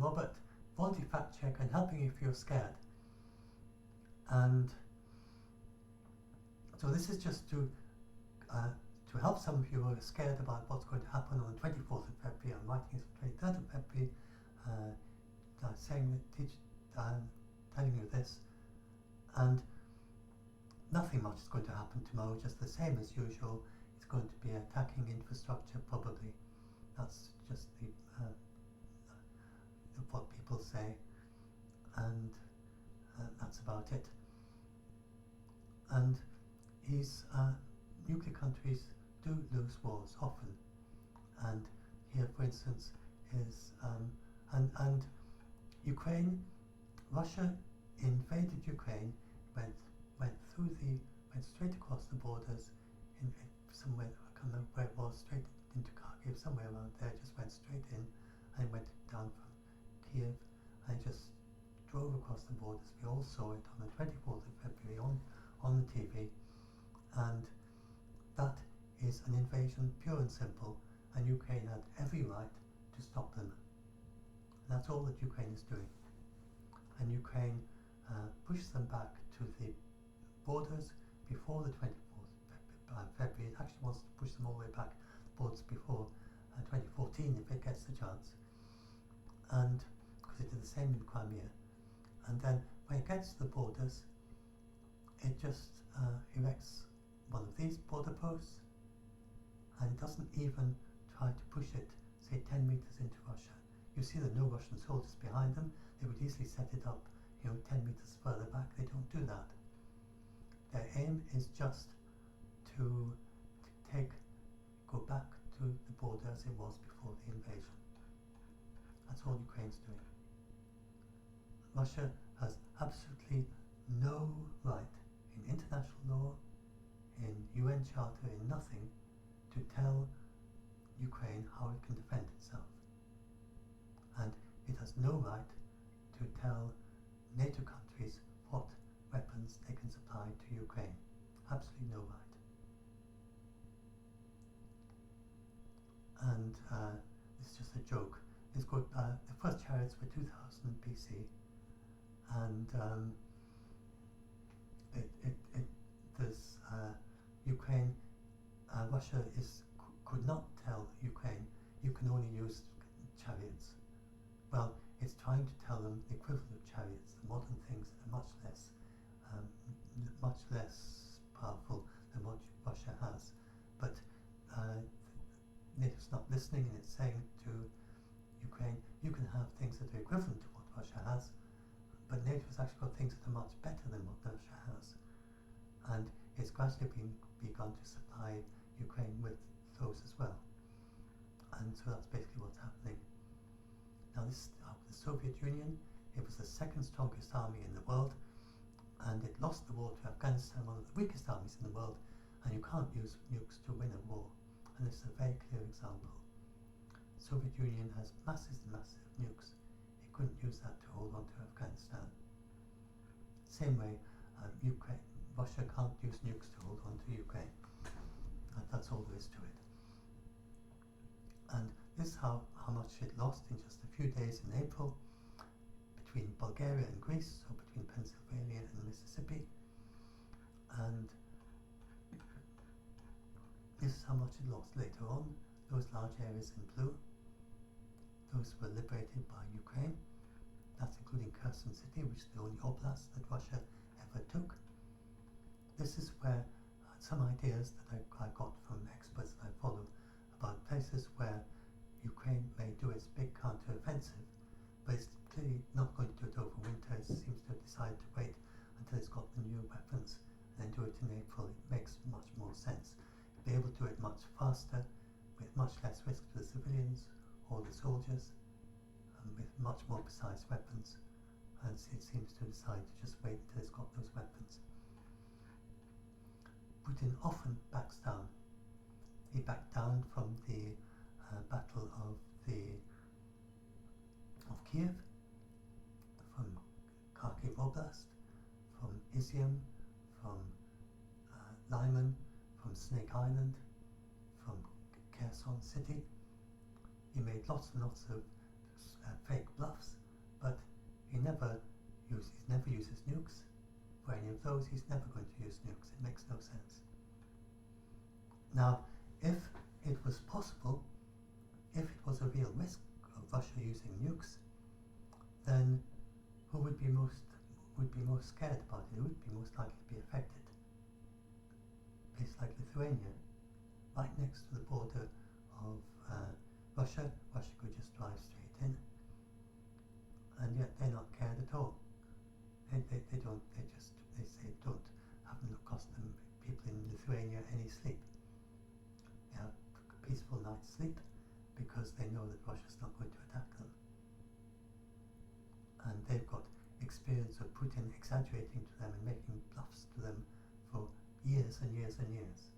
Robert, voluntary fact check and helping you if you're scared. And so this is just to help some of you who are scared about what's going to happen on the 24th of February. I'm writing this on the 23rd of February, telling you this, and nothing much is going to happen tomorrow, just the same as usual. It's going to be attacking infrastructure, probably. That's just what people say, and that's about it. And nuclear countries do lose wars often, and here, for instance, is and Ukraine. Russia invaded Ukraine, went straight across the borders in somewhere, I can't remember where it was, straight into Kharkiv, somewhere around there, just went straight in and went down from Kiev and just drove across the borders. We all saw it on the 24th of February on the TV, and that is an invasion, pure and simple, and Ukraine had every right to stop them. And that's all that Ukraine is doing. And Ukraine pushed them back to the borders before the 24th of February. It actually wants to push them all the way back the borders before 2014 if it gets the chance. And because it did the same in Crimea. And then when it gets to the borders, it just erects one of these border posts, and it doesn't even try to push it, say, 10 meters into Russia. You see there are no Russian soldiers behind them. They would easily set it up, 10 meters further back. They don't do that. Their aim is just to go back to the border as it was before the invasion. That's all Ukraine's doing. Russia has absolutely no right in international law, in UN Charter, in nothing, to tell Ukraine how it can defend itself. And it has no right to tell NATO countries what weapons they can supply to Ukraine. Absolutely no right. And it's just a joke. It's got, the first chariots were 2000 BC, and there's Ukraine. Russia could not tell Ukraine you can only use chariots. Well, it's trying to tell them the equivalent of chariots, the modern things that are much less powerful than what Russia has. But NATO's not listening, and it's saying to Ukraine, you can have things that are equivalent to what Russia has, but NATO's actually got things that are much better than what Russia has. And it's gradually begun to supply Ukraine with those as well. And so that's basically what's happening. Now the Soviet Union, it was the second strongest army in the world, and it lost the war to Afghanistan, one of the weakest armies in the world, and you can't use nukes to win a war. And this is a very clear example. Soviet Union has massive nukes. It couldn't use that to hold on to Afghanistan. Same way, Russia can't use nukes to hold on to Ukraine. That's all there is to it. And this is how much it lost in just a few days in April between Bulgaria and Greece, so between Pennsylvania and Mississippi. And this is how much it lost later on. Those large areas in blue, those were liberated by Ukraine. That's including Kherson City, which is the only oblast that Russia ever took. This is where some ideas that I got from experts that I follow about places where Ukraine may do its big counter-offensive, but it's clearly not going to do it over winter. It seems to have decided to wait until it's got the new weapons and then do it in April. It makes much more sense. Be able to do it much faster, with much less risk to the civilians or the soldiers, and with much more precise weapons. And it seems to decide to just wait until it's got those weapons. Putin often backs down. He backed down from the Battle of Kiev, from Kharkiv Oblast, from Izium, from Lyman, from Snake Island, from Kherson City. He made lots and lots of fake bluffs those, he's never going to use nukes. It makes no sense. Now, if it was possible, if it was a real risk of Russia using nukes, then who would be most scared about it? Who would be most likely to be affected? A place like Lithuania, right next to the border of Russia. Russia could just drive straight in, and yet they're not cared at all. They haven't cost them, people in Lithuania, any sleep. They have a peaceful night's sleep because they know that Russia's not going to attack them. And they've got experience of Putin exaggerating to them and making bluffs to them for years and years and years.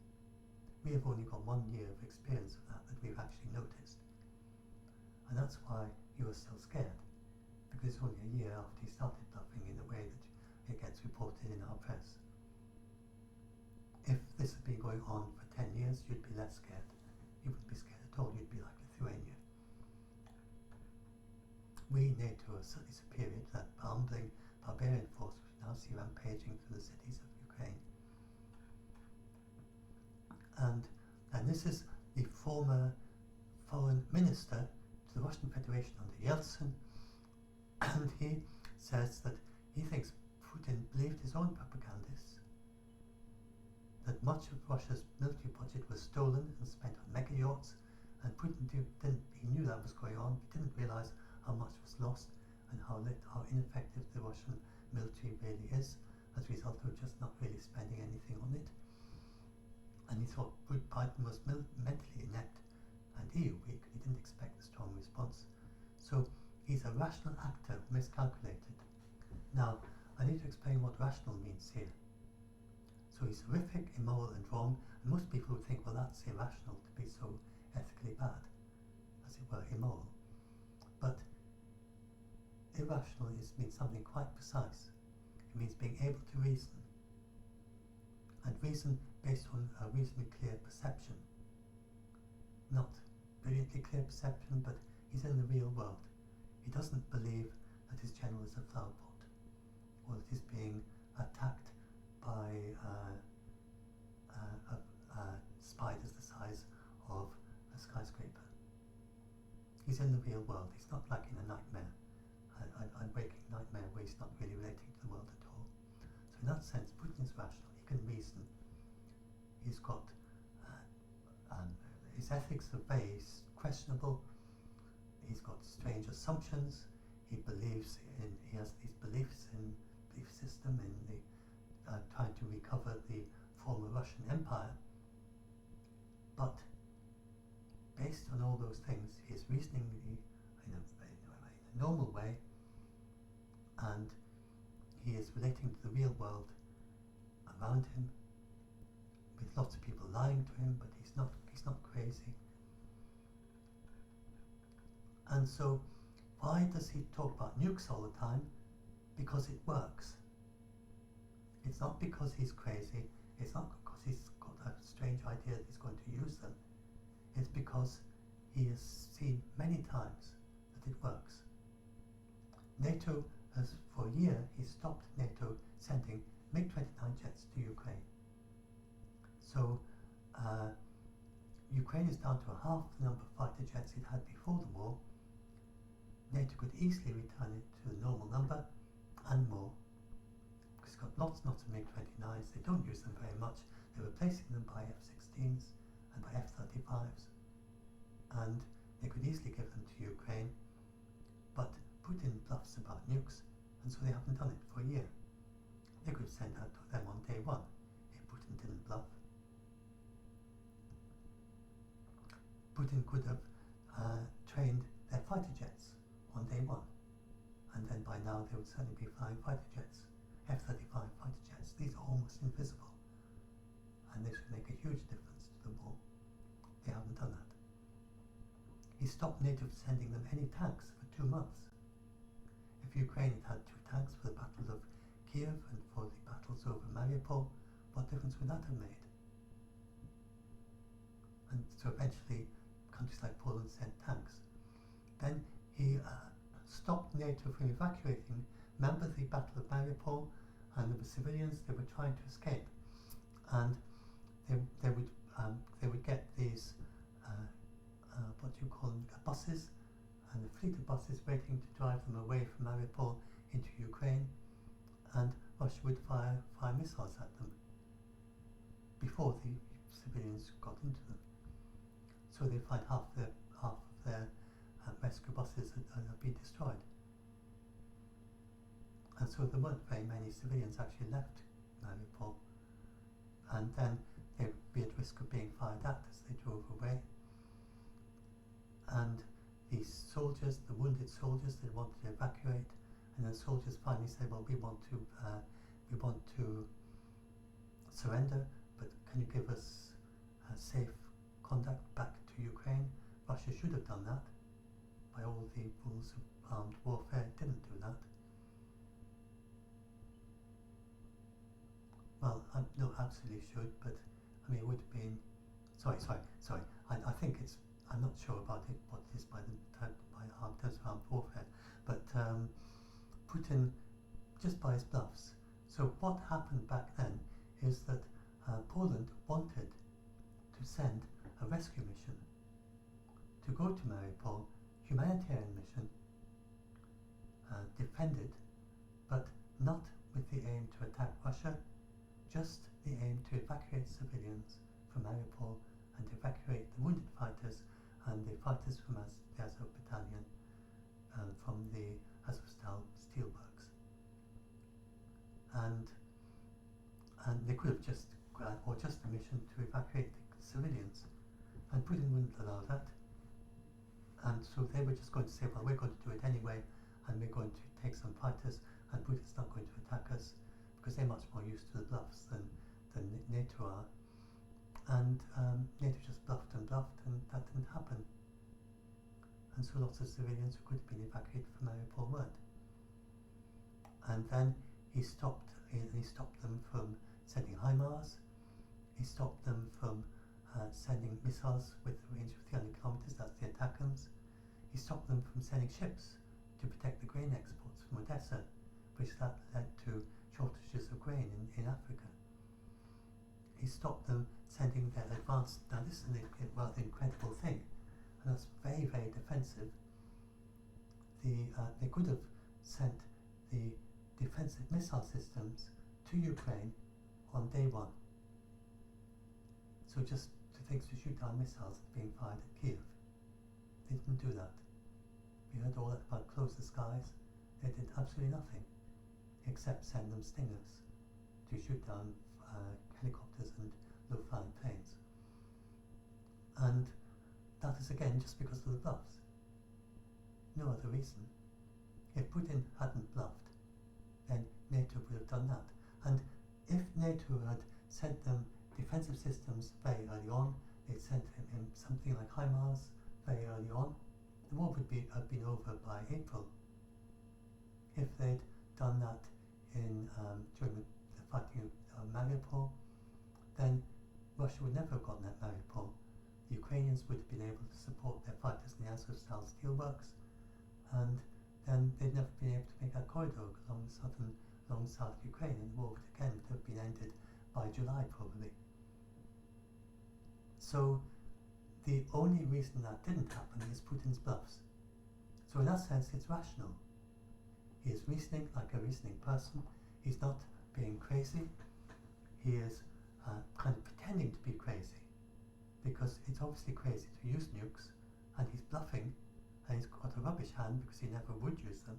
We have only got 1 year of experience of that we've actually noticed. And that's why you are still scared, because it's only a year after he started bluffing in the way that it gets reported in our press. If this had been going on for 10 years, you'd be less scared. You wouldn't be scared at all. You'd be like Lithuania. We, NATO, are certainly superior to that bumbling barbarian force which we now see rampaging through the cities of Ukraine. And this is the former foreign minister to the Russian Federation under Yeltsin, and he says that he thinks Putin believed his own propagandists, that much of Russia's military budget was stolen and spent on mega yachts, and Putin he knew that was going on, but didn't realise how much was lost and how ineffective the Russian military really is, as a result of just not really spending anything on it. And he thought Biden was mentally inept and EU weak. He didn't expect a strong response. So he's a rational actor, miscalculated. Now, I need to explain what rational means here. So he's horrific, immoral and wrong, and most people would think, well, that's irrational to be so ethically bad, as it were, immoral. But irrational means something quite precise. It means being able to reason, and reason based on a reasonably clear perception. Not brilliantly clear perception, but he's in the real world. He doesn't believe that his general is a flower pot, or that he's being attacked by spiders the size of a skyscraper. He's in the real world. He's not like in a nightmare, a waking nightmare where he's not really relating to the world at all. So in that sense, Putin is rational. He can reason. He's got his ethics are very questionable. He's got strange assumptions. He has these beliefs in belief system in the trying to recover the former Russian Empire. But based on all those things, he is reasoning in a normal way, and he is relating to the real world around him, with lots of people lying to him, but he's not crazy. And so why does he talk about nukes all the time? Because it works. It's not because he's crazy. It's not because he's got a strange idea that he's going to use them. It's because he has seen many times that it works. NATO has, for a year, he stopped NATO sending MiG-29 jets to Ukraine. So Ukraine is down to half the number of fighter jets it had before the war. NATO could easily return it to the normal number and more. It's got lots and lots of MiG-29s. They don't use them very much. They're replacing them by F-16s and by F-35s. And they could easily give them to Ukraine. But Putin bluffs about nukes, and so they haven't done it for a year. They could send out to them on day one if Putin didn't bluff. Putin could have trained their fighter jets on day one, and then by now they would certainly be flying fighter jets, F-35 fighter jets. These are almost invisible, and this would make a huge difference to the war. They haven't done that. He stopped NATO from sending them any tanks for 2 months. If Ukraine had 2 tanks for the battles of Kiev and for the battles over Mariupol, what difference would that have made? And so eventually countries like Poland sent tanks. Then he stopped NATO from evacuating. Remember the Battle of Mariupol, and there were civilians. They were trying to escape, and they would get these what do you call them, buses, and a fleet of buses waiting to drive them away from Mariupol into Ukraine, and Russia would fire missiles at them before the civilians got into them. So they find half of their rescue buses had been destroyed. And so there weren't very many civilians actually left Mariupol. And then they would be at risk of being fired at as they drove away. And these soldiers, the wounded soldiers, they wanted to evacuate, and the soldiers finally said, well, we want to surrender, but can you give us safe conduct back to Ukraine? Russia should have done that. By all the rules of armed warfare, it didn't do that. Well, no, absolutely should, but I mean, it would have been. Sorry. I think it's. I'm not sure about it. What it is by terms of armed warfare, but Putin, just by his bluffs. So what happened back then is that Poland wanted to send a rescue mission to go to Mariupol, humanitarian mission, defend it, but not with the aim to attack Russia, just the aim to evacuate civilians from Mariupol and evacuate the wounded fighters and the fighters from the Azov battalion from the Azovstal steelworks. And they could have just a mission to evacuate the civilians, and Putin wouldn't allow that. And so they were just going to say, well, we're going to do it anyway, and we're going to take some fighters, and Putin's not going to attack us, because they're much more used to the bluffs than NATO are. And NATO just bluffed, and that didn't happen. And so lots of civilians who could have been evacuated from Mariupol weren't. And then he stopped them from sending HIMARS. He stopped them from sending missiles with a range of 300 kilometers, that's the ATACMS. He stopped them from sending ships to protect the grain exports from Odessa, which that led to shortages of grain in Africa. He stopped them sending their advanced. Now this is a rather incredible thing, and that's very, very defensive. They could have sent the defensive missile systems to Ukraine on day one. So just things to shoot down missiles being fired at Kiev. They didn't do that. We heard all that about close the skies. They did absolutely nothing except send them stingers to shoot down helicopters and low-flying planes. And that is again just because of the bluffs. No other reason. If Putin hadn't bluffed, then NATO would have done that. And if NATO had sent them defensive systems very early on, they'd sent him something like HIMARS very early on, the war would have been over by April. If they'd done that during the fighting of Mariupol, then Russia would never have gotten at Mariupol. The Ukrainians would have been able to support their fighters in the Azovstal steelworks, and then they'd never been able to make that corridor along South Ukraine, and the war would have been ended by July probably. So the only reason that didn't happen is Putin's bluffs. So in that sense it's rational. He is reasoning like a reasoning person. He's not being crazy. He is kind of pretending to be crazy, because it's obviously crazy to use nukes, and he's bluffing, and he's got a rubbish hand because he never would use them,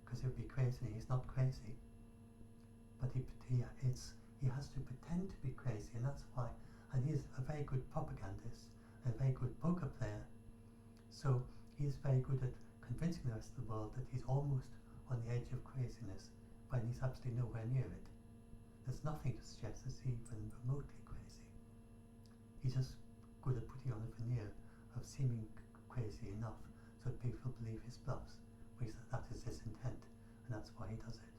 because he would be crazy and he's not crazy. But he has to pretend to be crazy, and that's why. And he is a very good propagandist, a very good poker player. So he's very good at convincing the rest of the world that he's almost on the edge of craziness when he's absolutely nowhere near it. There's nothing to suggest that he's even remotely crazy. He's just good at putting on a veneer of seeming crazy enough so that people believe his bluffs, which that is his intent, and that's why he does it.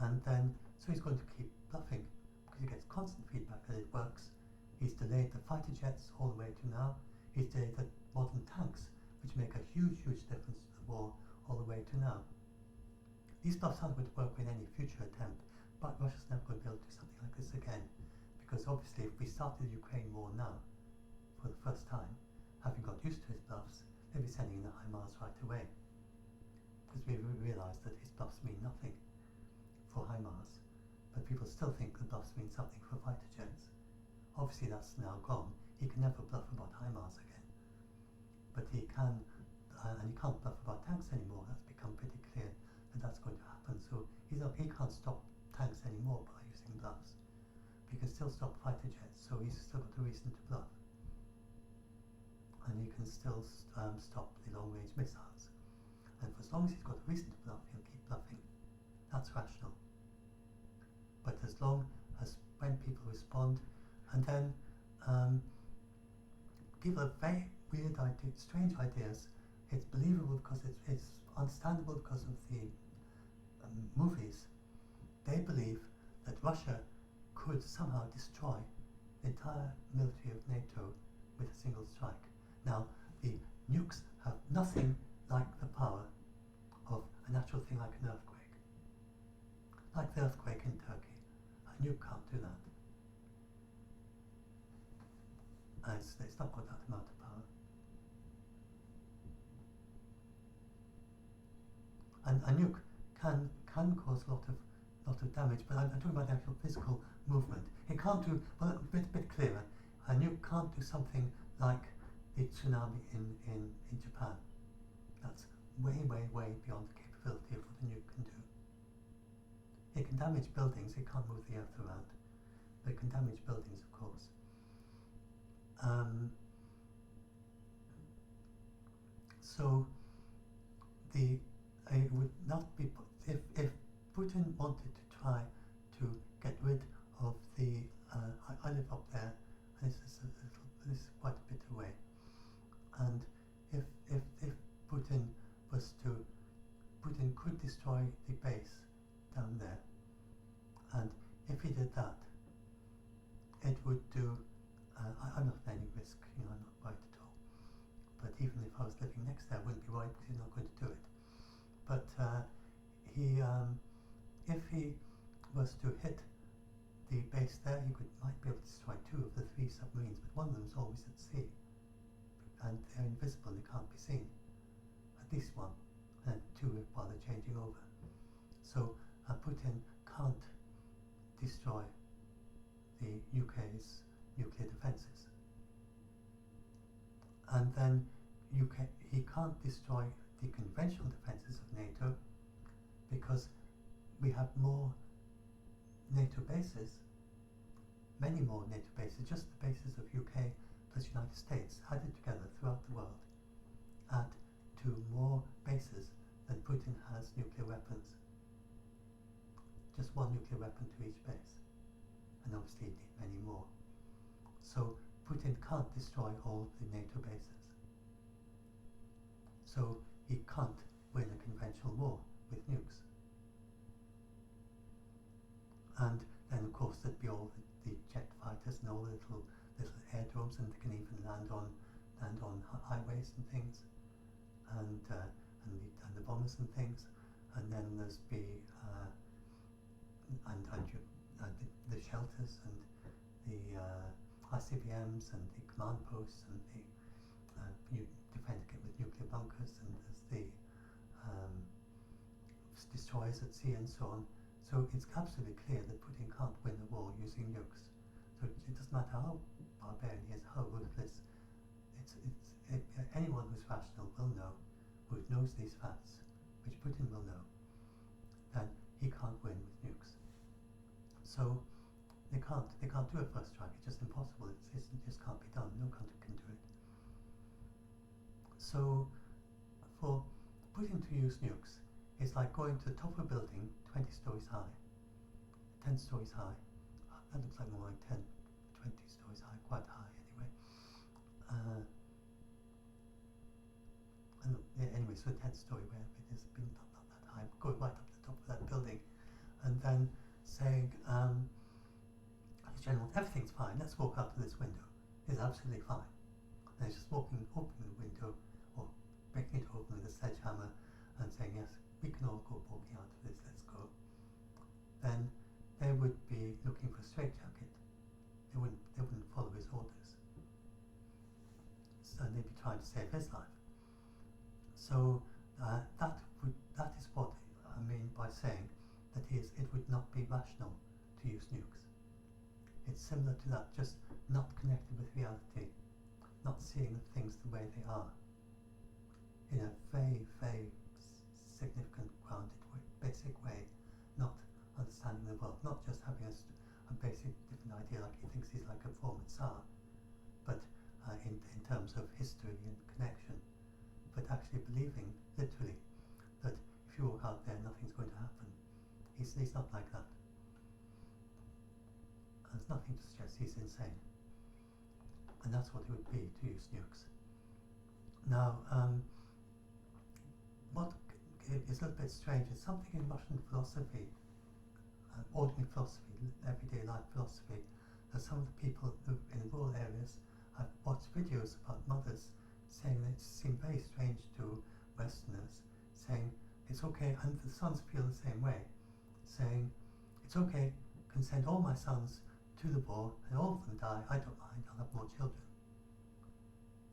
And then, so he's going to keep bluffing, because he gets constant feedback that it works. He's delayed the fighter jets all the way to now. He's delayed the modern tanks, which make a huge, huge difference to the war, all the way to now. these bluffs aren't going to work in any future attempt, but Russia's never going to be able to do something like this again, because obviously if we started the Ukraine war now, for the first time, having got used to his bluffs, they'd be sending in the HIMARS right away, because we realised that his bluffs mean nothing for HIMARS, but people still think the bluffs mean something for fighter jets. Obviously that's now gone. He can never bluff about HIMARS again, but he can, and he can't bluff about tanks anymore. That's become pretty clear that that's going to happen. So he can't stop tanks anymore by using bluffs. But he can still stop fighter jets, so he's still got a reason to bluff. And he can still stop the long-range missiles. And for as long as he's got a reason to bluff, he'll keep bluffing. That's rational. But as long as when people respond, and then people have very weird ideas, strange ideas. It's believable because it's understandable because of the movies. They believe that Russia could somehow destroy the entire military of NATO with a single strike. Now, the nukes have nothing like the power of a natural thing like an earthquake. Like the earthquake in Turkey. A nuke can't do that. It's not got that amount of power. And a nuke can cause a lot of damage, but I'm talking about the actual physical movement. It can't do, well, a bit clearer, a nuke can't do something like the tsunami in Japan. That's way beyond the capability of what a nuke can do. It can damage buildings, it can't move the earth around, but it can damage buildings, of course. So it would not be, if Putin wanted to try to get rid of the, I live up there, and this is quite a bit away, and if Putin could destroy the base down there, and if he did that, it would do, I'm not at any risk, I'm not worried at all, but even if I was living next there, I wouldn't be worried because he's not going to do it. But if he was to hit the base there, he might be able to destroy 2 of the 3 submarines, but one of them is always at sea, and they're invisible, they can't be seen. At least one, and 2 while they're changing over. So Putin can't destroy the UK's nuclear defences. And then he can't destroy the conventional defences of NATO because we have more NATO bases, many more NATO bases, just the bases of UK plus United States added together throughout the world add to more bases than Putin has nuclear weapons. Just one nuclear weapon to each base, and obviously he'd need many more. So Putin can't destroy all the NATO bases. So he can't win a conventional war with nukes. And then of course there'd be all the jet fighters and all the little aerodromes, and they can even land on highways and things, and the bombers and things. And then there's be the shelters and the ICBMs and the command posts and the defending it with nuclear bunkers, and there's the destroyers at sea and so on. So it's absolutely clear that Putin can't win the war using nukes. So it doesn't matter how barbarian he is, how ruthless. Anyone who's rational will know, who knows these facts, which Putin will know, that he can't win with nukes. So they can't do a first strike. It's just impossible. It just can't be done. No country can do it. So for Putin to use nukes, it's like going to the top of a building 20 stories high, 10 stories high. That looks like more like 10, 20 stories high, quite high anyway. Anyway, so 10th story where it is being not that high, going right up to the top of that building, and then saying, General, everything's fine, let's walk out to this window. It's absolutely fine. And he's just opening the window, or breaking it open with a sledgehammer, and saying, yes, we can all go walking out of this straitjacket. They wouldn't follow his orders. So they'd be trying to save his life. So that is what I mean by saying that it would not be rational to use nukes. It's similar to that, just not connected with reality, not seeing things the way they are, in a very, very significant, grounded, basic way, not understanding the world, not just having a basic different idea like he thinks he's like a former Tsar, but in terms of history and connection, but actually believing, literally, that if you walk out there, nothing's going to happen. He's not like that. There's nothing to suggest he's insane. And that's what it would be to use nukes. Now, what is a little bit strange is something in Russian philosophy, ordinary philosophy, everyday life philosophy, that some of the people in rural areas have watched videos about mothers saying that it seemed very strange to Westerners, saying it's okay, and the sons feel the same way, saying it's okay, can send all my sons to the war and all of them die, I don't mind, I'll have more children.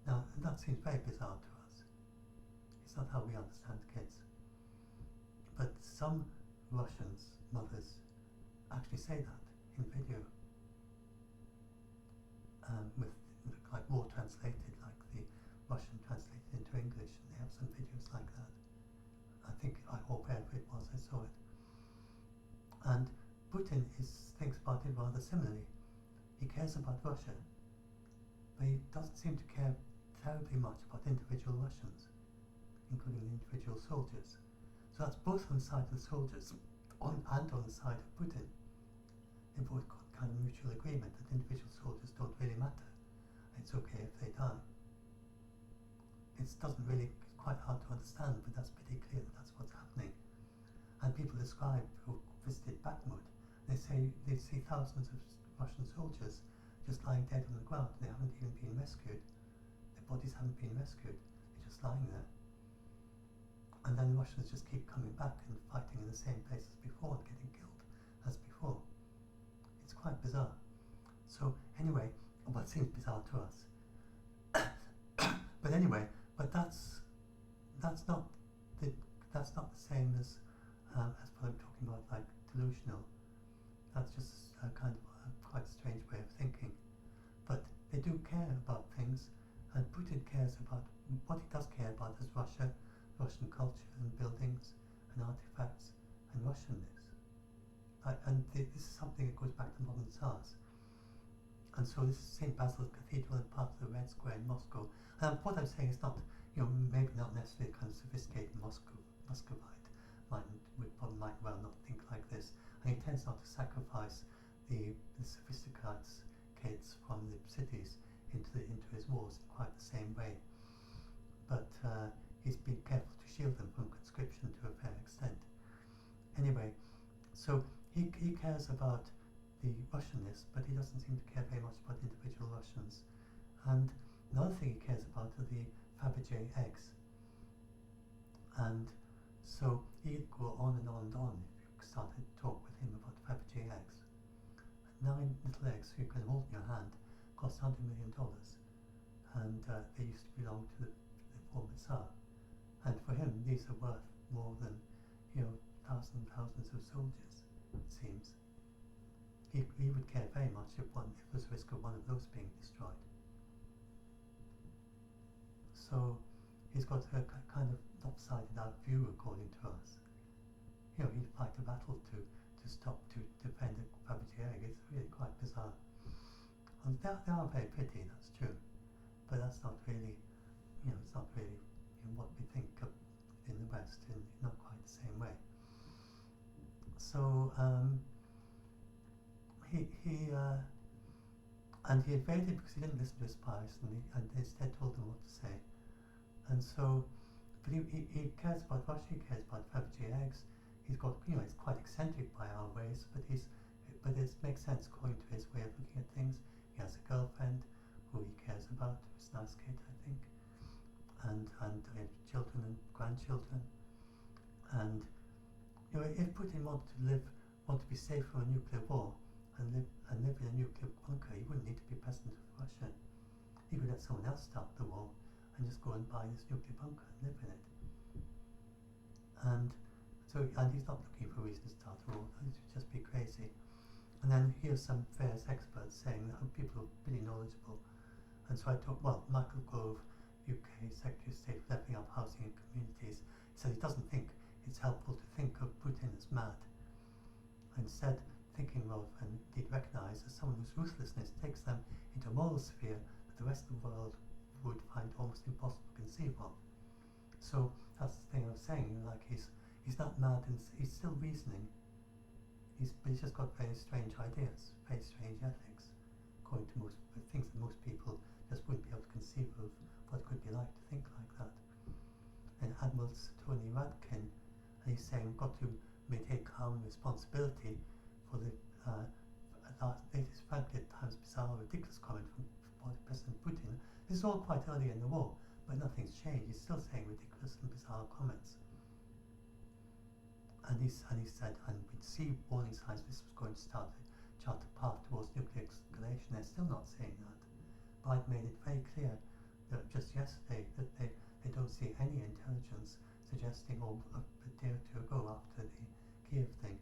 Now that seems very bizarre to us. It's not how we understand kids. But some Russians, mothers, actually say that in video, with like more translated, like the Russian translated into English, and they have some videos like that. Or wherever it was, I saw it. And Putin thinks about it rather similarly. He cares about Russia, but he doesn't seem to care terribly much about individual Russians, including individual soldiers. So that's both on the side of the soldiers and on the side of Putin. They've both got kind of mutual agreement that individual soldiers don't really matter. It's okay if they die. It's quite hard to understand, but that's pretty clear that that's what's happening. And people describe who visited Bakhmut, they say they see thousands of Russian soldiers just lying dead on the ground. They haven't even been rescued. Their bodies haven't been rescued. They're just lying there. And then the Russians just keep coming back and fighting in the same place as before and getting killed as before. It's quite bizarre. So anyway, well, it seems bizarre to us. But anyway, that's not the same as what I'm talking about, like delusional. That's just a kind of quite strange way of thinking. But they do care about things, and Putin cares about what he does care about is Russia, Russian culture and buildings and artifacts and Russianness. This is something that goes back to modern Tsars. And so this is St. Basil's Cathedral and part of the Red Square in Moscow. What I'm saying is not, maybe not necessarily kind of sophisticated Muscovite might well not think like this. And he tends not to sacrifice the sophisticated kids from the cities into his wars in quite the same way. But he's been careful to shield them from conscription to a fair extent. Anyway, so he cares about the Russianness, but he doesn't seem to care very much about individual Russians. And another thing he cares about are the Fabergé eggs. And so he'd go on and on and on if you started to talk with him about Fabergé eggs. 9 little eggs you can hold in your hand cost $100 million, and they used to belong to the former Tsar. And for him, these are worth more than thousands of soldiers, it seems. He would care very much if there's risk of one of those being destroyed. So he's got a kind of lopsided out view, according to us. He'd fight a battle to defend a Fabergé egg. It's really quite bizarre. And they are very pretty, that's true, but that's not really, it's not really what we think of in the West, in not quite the same way. So he invaded because he didn't listen to his spies, and instead told them what to say. And so, but he cares about Russia, he cares about Fabergé eggs. He's got, it's quite eccentric by our ways, but it makes sense according to his way of looking at things. He has a girlfriend who he cares about, who's a nice kid, I think, and children and grandchildren. And if Putin wanted to be safe from a nuclear war, and live in a nuclear bunker, he wouldn't need to be president of Russia. He could let someone else start the war and just go and buy this nuclear bunker and live in it. And he's not looking for a reason to start a war. It would just be crazy. And then here's some various experts saying that people are really knowledgeable. And so I talked, Michael Gove, UK Secretary of State for Levelling Up Housing and Communities, he said he doesn't think it's helpful to think of Putin as mad. Instead, thinking of and indeed recognise as someone whose ruthlessness takes them into a moral sphere that the rest of the world would find almost impossible to conceive of. So that's the thing I was saying, like he's not mad and he's still reasoning. But he's just got very strange ideas, very strange ethics, according to most things that most people just wouldn't be able to conceive of what it could be like to think like that. And Admiral Tony Radkin, and he's saying we've got to maintain calm responsibility for the latest, frankly at times bizarre, ridiculous comment from President Putin. This is all quite early in the war, but nothing's changed. He's still saying ridiculous and bizarre comments. And he said, and we'd see warning signs this was going to chart a path towards nuclear escalation. They're still not saying that. Biden made it very clear that just yesterday that they don't see any intelligence suggesting, or a day or two ago after the Kiev thing,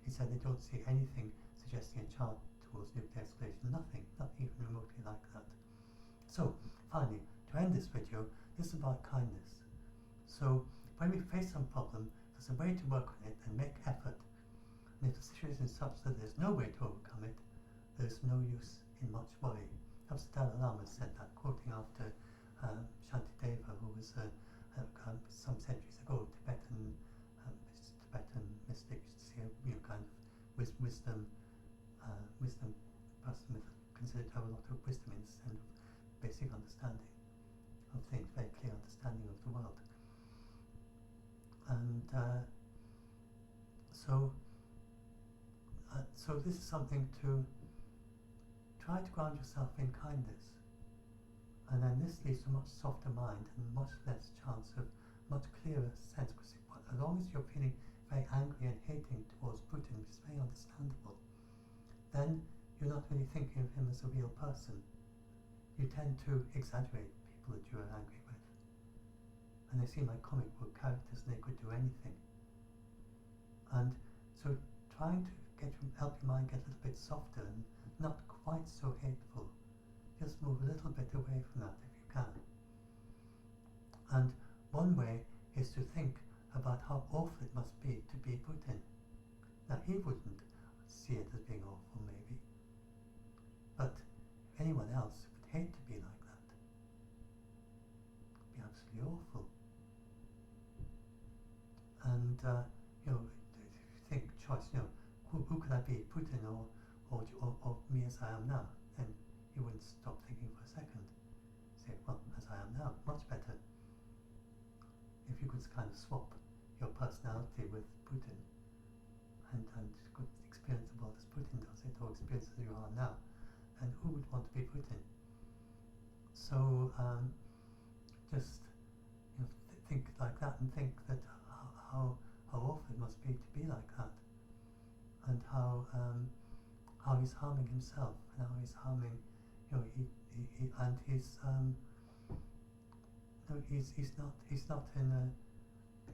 he said they don't see anything suggesting a chart towards nuclear escalation. Nothing even remotely like that. So, finally, to end this video, this is about kindness. So, when we face some problem, there's a way to work on it and make effort. And if the situation is such that there's no way to overcome it, there's no use in much worry. That's the Dalai Lama said that, quoting after Shantideva, who was some centuries ago Tibetan mystic, kind of wisdom person with considered to have a lot of wisdom in the sense of basic understanding of things, very clear understanding of the world. And so this is something to try to ground yourself in kindness, and then this leads to a much softer mind and much less chance of much clearer sense, because as long as you're feeling very angry and hating towards Putin, which is very understandable, then you're not really thinking of him as a real person. You tend to exaggerate people that you're angry with, and they seem like comic book characters and they could do anything. And so trying to help your mind get a little bit softer and not quite so hateful, just move a little bit away from that if you can. And one way is to think about how awful it must be to be Putin. Now, he wouldn't see it as being awful, maybe, but anyone else would hate to be like that. It'd be absolutely awful. And if you think choice, who could I be, Putin or me as I am now? Then you wouldn't stop thinking for a second. Say, well, as I am now, much better. If you could kind of swap your personality with Putin and could experience the world as Putin does it, or experience as you are now, then who would want to be Putin? So just think like that, and think that how awful it must be to be like that, and how he's harming himself, and how he's harming,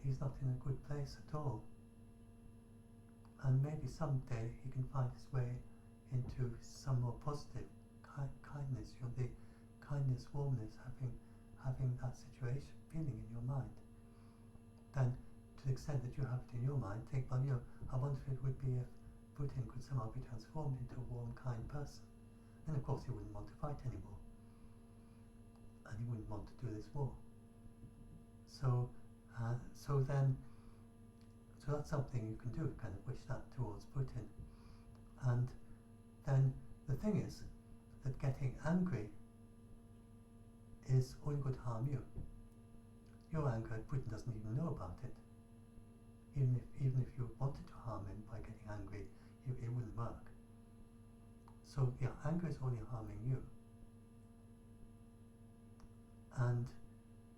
he's not in a good place at all. And maybe someday he can find his way into some more positive kindness, the kindness, warmness, having that situation feeling in your mind. Then, to the extent that you have it in your mind, think, well, how wonderful it would be if Putin could somehow be transformed into a warm, kind person. Then, of course, he wouldn't want to fight anymore, and he wouldn't want to do this war. So that's something you can do, kind of wish that towards Putin. And then the thing is that getting angry is only going to harm you. Your anger, Putin doesn't even know about it. Even if you wanted to harm him by getting angry, it wouldn't work. So yeah, anger is only harming you. And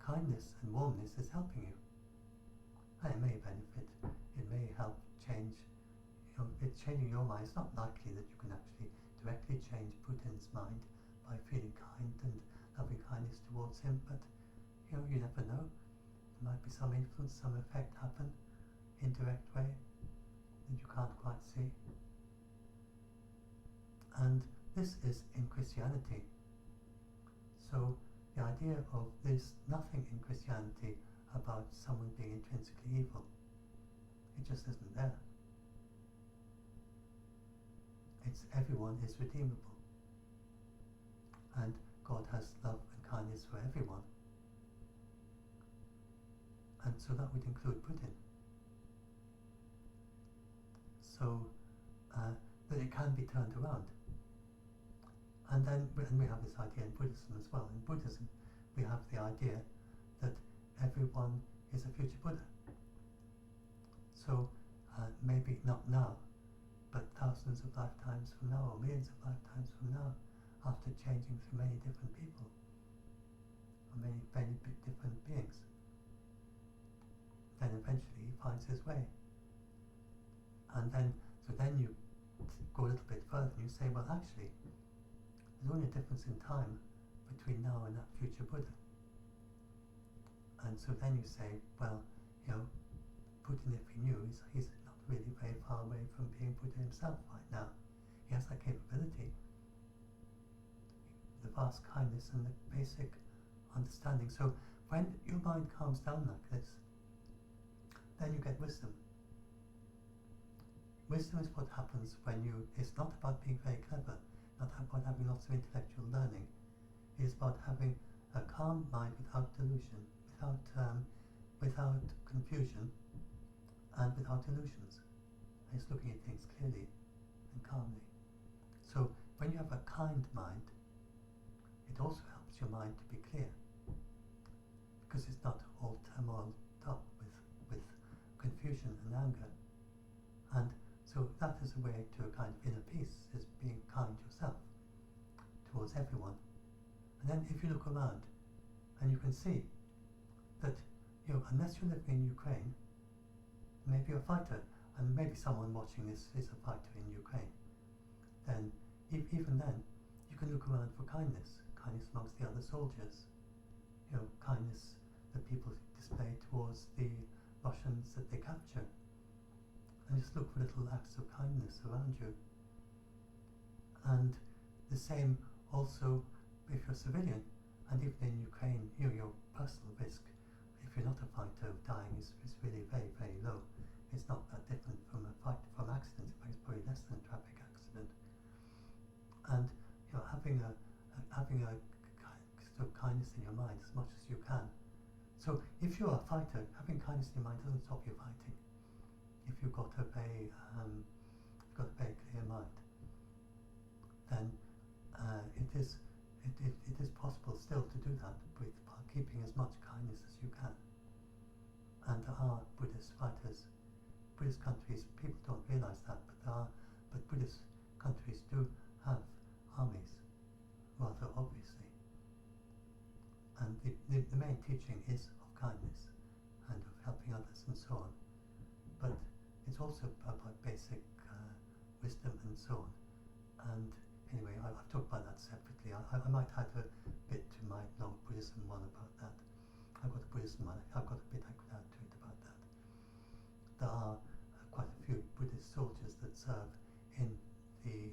kindness and warmness is helping you. And it may benefit, it may help change, changing your mind, it's not likely that you can actually directly change Putin's mind by feeling kind and loving kindness towards him, but you never know. There might be some influence, some effect happen, indirect way, that you can't quite see. And this is in Christianity. So the idea of there's nothing in Christianity about someone being intrinsically evil. It just isn't there. It's everyone is redeemable. And God has love and kindness for everyone. And so that would include Putin. So that it can be turned around. And then we have this idea in Buddhism as well. In Buddhism, we have the idea that everyone is a future Buddha. So maybe not now, but thousands of lifetimes from now, or millions of lifetimes from now, after changing through many different people, or many different beings, then eventually he finds his way. And then, so then you go a little bit further and you say, well, actually, there's only a difference in time between now and that future Buddha. And so then you say, well, Putin, if he knew, he's not really very far away from being Buddha himself right now. He has that capability. The vast kindness and the basic understanding. So when your mind calms down like this, then you get wisdom. Wisdom is what happens when it's not about being very clever, not about having lots of intellectual learning. It is about having a calm mind without delusion, without confusion, and without illusions. And it's looking at things clearly and calmly. So when you have a kind mind, it also helps your mind to be clear, because it's not all turmoiled up with confusion and anger. And so that is a way to a kind of inner peace, is being kind yourself towards everyone. And then if you look around, and you can see that unless you're living in Ukraine, maybe you're a fighter, and maybe someone watching this is a fighter in Ukraine, then even then you can look around for kindness amongst the other soldiers, kindness that people display towards the Russians that they capture. And just look for little acts of kindness around you. And the same also if you're a civilian, and even in Ukraine, your personal risk, if you're not a fighter, of dying is really very, very low. It's not that different from accidents. In fact, it's probably less than a traffic accident. And having a sort of kindness in your mind as much as you can. So if you're a fighter, having kindness in your mind doesn't stop you fighting. If you've got a very clear mind, then it is possible still to do that with keeping as much kindness as you can. And there are Buddhist fighters. Buddhist countries, people don't realise that, but Buddhist countries do have armies, rather obviously. And the main teaching is of kindness and of helping others and so on. But it's also about basic wisdom and so on. And anyway, I've talked about that separately. I might add a bit to my long Buddhism one about that. I've got a Buddhism one. I've got a bit I could add to it about that. There are quite a few Buddhist soldiers that serve in the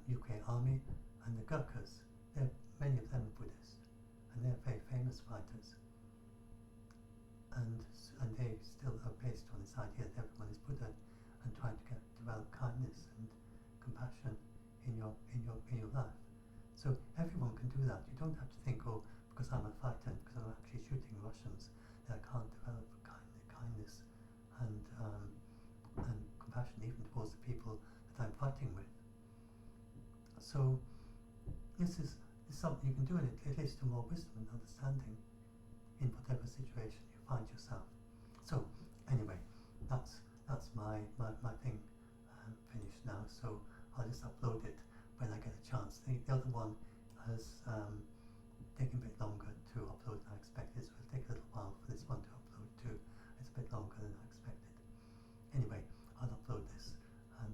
UK army, and the Gurkhas. Many of them are Buddhist, and they're very famous fighters. And they still are based on this idea that everyone is Buddha, and trying to develop kindness and compassion in your life. So everyone can do that. You don't have to think, oh, because I'm a fighter, because I'm actually shooting Russians, that I can't develop kindness and compassion even towards the people that I'm fighting with. So this is something you can do, and it leads to more wisdom and understanding in whatever situation you find yourself. So anyway, that's my thing finished now. So I'll just upload it when I get a chance. The other one has taken a bit longer to upload than I expected, so it'll take a little while for this one to upload too. It's a bit longer than I expected. Anyway, I'll upload this, and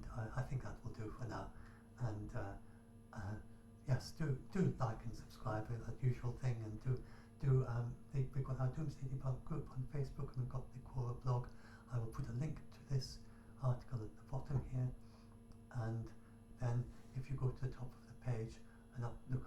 do like and subscribe, that usual thing, and we've got our Doomsday Debug group on Facebook, and we've got the Quora blog. I will put a link to this article at the bottom here, and then if you go to the top of the page and look